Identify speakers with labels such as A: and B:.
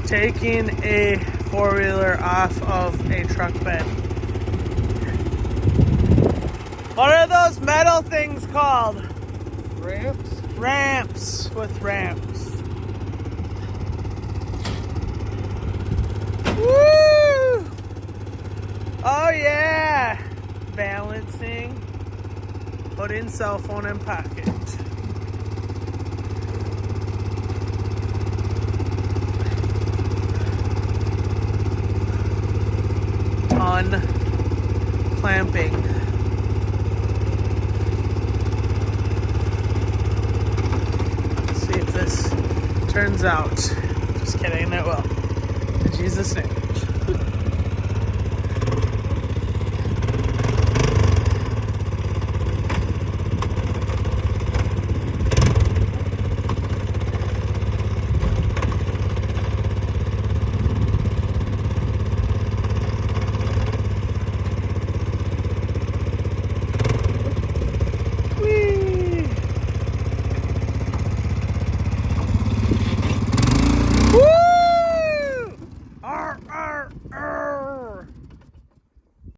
A: Taking a four-wheeler off of a truck bed. What are those metal things called?
B: Ramps?
A: Ramps, with ramps. Woo! Oh yeah! Balancing. Put in cell phone in pocket. Unclamping. Let's see if this turns out. Just kidding, it will. In Jesus' name.